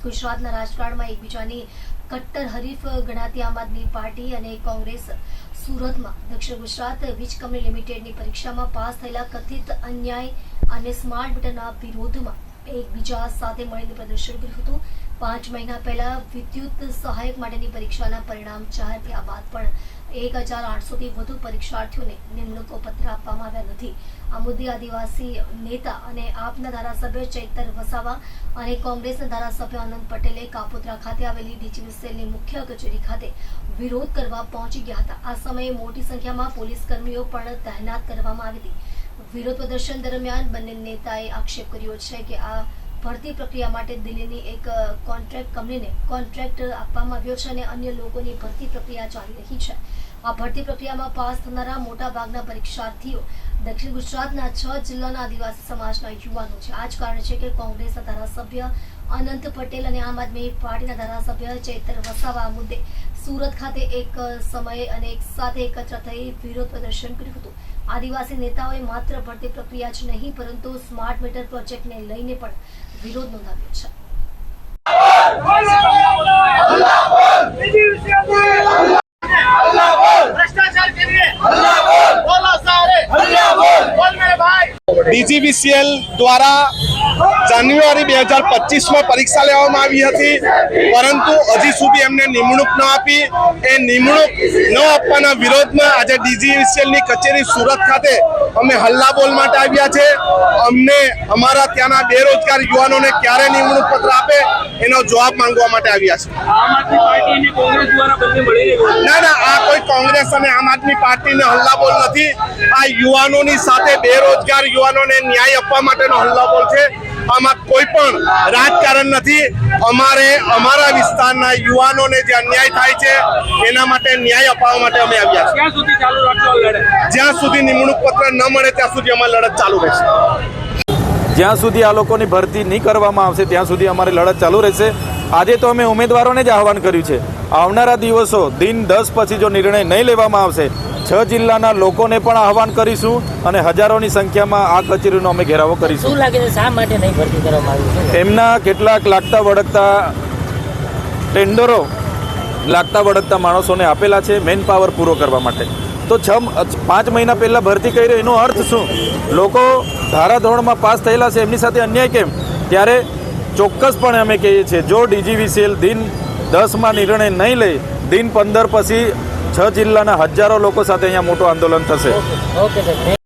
ગુજરાતના રાજકારણમાં એકબીજાની કટ્ટર હરીફ ગણાતી આમ આદમી પાર્ટી અને કોંગ્રેસ સુરતમાં દક્ષિણ ગુજરાત વીજ કંપની લિમિટેડની પરીક્ષામાં પાસ થયેલા કથિત અન્યાય અને સ્માર્ટ મીટરના વિરોધમાં એકબીજા સાથે મળીને પ્રદર્શન કર્યું હતું। 5 મહિના પહેલા વિદ્યુત સહાયક માટેની પરીક્ષાના પરિણામ જાહેર થયા બાદ પણ 1800થી વધુ પરીક્ષાર્થીઓને નિમણૂકો પત્ર આપવામાં આવ્યા નથી। આ મુદ્દે આદિવાસી નેતા અને આપના ધારાસભ્ય ચૈતર વસાવા અને કોંગ્રેસના ધારાસભ્ય આનંદ પટેલે કાપોદ્રા ખાતે આવેલી ડીજીવીસીએલની મુખ્ય કચેરી ખાતે વિરોધ કરવા પહોંચી ગયા હતા। આ સમયે મોટી સંખ્યામાં પોલીસ કર્મીઓ પણ તહેનાત કરવામાં આવી હતી। વિરોધ પ્રદર્શન દરમિયાન બંને નેતાએ આક્ષેપ કર્યો છે કે આ ભરતી પ્રક્રિયા માટે દિલ્હીની એક કોન્ટ્રાક્ટ કંપનીને કોન્ટ્રાક્ટ આપવામાં આવ્યો છે અને અન્ય લોકોની ભરતી પ્રક્રિયા ચાલી રહી છે। આ ભરતી પ્રક્રિયામાં પાસ થનારા મોટા ભાગના પરીક્ષાર્થીઓ દક્ષિણ ગુજરાતના 6 જિલ્લાના આદિવાસી સમાજના યુવાનો છે। આ જ કારણ છે કે કોંગ્રેસના ધારાસભ્ય અનંત પટેલ અને આમ આદમી પાર્ટીના ધારાસભ્ય ચૈતર વસાવા આ મુદ્દે સુરત ખાતે એક સમયે અને એક સાથે એકત્ર થઈ વિરોધ પ્રદર્શન કર્યું હતું। આદિવાસી નેતાઓએ માત્ર ભરતી પ્રક્રિયા જ નહીં પરંતુ સ્માર્ટ મીટર પ્રોજેક્ટને લઈને પણ વિરોધ નોંધાવ્યો છે। ડીજીવીસીએલ દ્વારા જાન્યુઆરી 2025 में परीक्षा लेवामां आवी हती, परंतु हजी सुधी एमने निमणूक न आपी। ए निमणूक न आपवाना विरोधमां आज डीजीवीसीएल नी कचेरी सूरत खाते अमे हल्लाबोल माटे आव्या छे। अमने अमारा त्याना बेरोजगार युवानोने क्यारे निमणूक पत्र आपे एनो जवाब मांगवा माटे आव्या छे। आम आदमी पार्टी ने कांग्रेस द्वारा बंने मळीने ना ना आ कोई कांग्रेस अने आम आदमी पार्टी ने हल्लाबोल नथी। आ युवानोनी साथे बेरोजगार युवानोने न्याय आपवा माटेनो हल्लाबोल छे। आमां कोई पण राजकारण नथी। अमारे अमारा विस्ताરના યુવાનોને જે અન્યાય થાય છે એના માટે ન્યાય અપાવવા માટે અમે આવ્યા છીએ। ક્યાં સુધી ચાલુ રાખશો લડત? જ્યાં સુધી નિમણૂક પત્ર ન મળે ત્યાં સુધી અમારી લડત ચાલુ રહેશે। જ્યાં સુધી આ લોકોની ભરતી નહીં કરવામાં આવશે ત્યાં સુધી અમારી લડત ચાલુ રહેશે। આજે તો અમે ઉમેદવારોને જ આહવાન કર્યું છે, આવનારા દિવસો દિન 10 પછી જો નિર્ણય નહીં લેવામાં આવશે 6 જિલ્લાના લોકોને પણ આહવાન કરીશું અને હજારોની સંખ્યામાં આ કચેરીનો અમે ઘેરાવો કરીશું। શું લાગે છે શા માટે નહીં ભરતી કરવામાં આવી છે? એમના કેટલાક લાગતા વળગતા ટેન્ડરો લાગતા વળગતા માણસોને આપેલા છે મેન પાવર પૂરો કરવા માટે। તો 5 મહિના પહેલાં ભરતી કરી એનો અર્થ શું? લોકો ધારાધોરણમાં પાસ થયેલા છે એમની સાથે અન્યાય કેમ? ત્યારે ચોક્કસપણે અમે કહીએ છીએ જો ડીજીવીસીએલ દિન 10માં નિર્ણય નહીં લે દિન 15 પછી 6 જિલ્લાના હજારો લોકો સાથે અહીંયા મોટું આંદોલન થશે। Okay sir.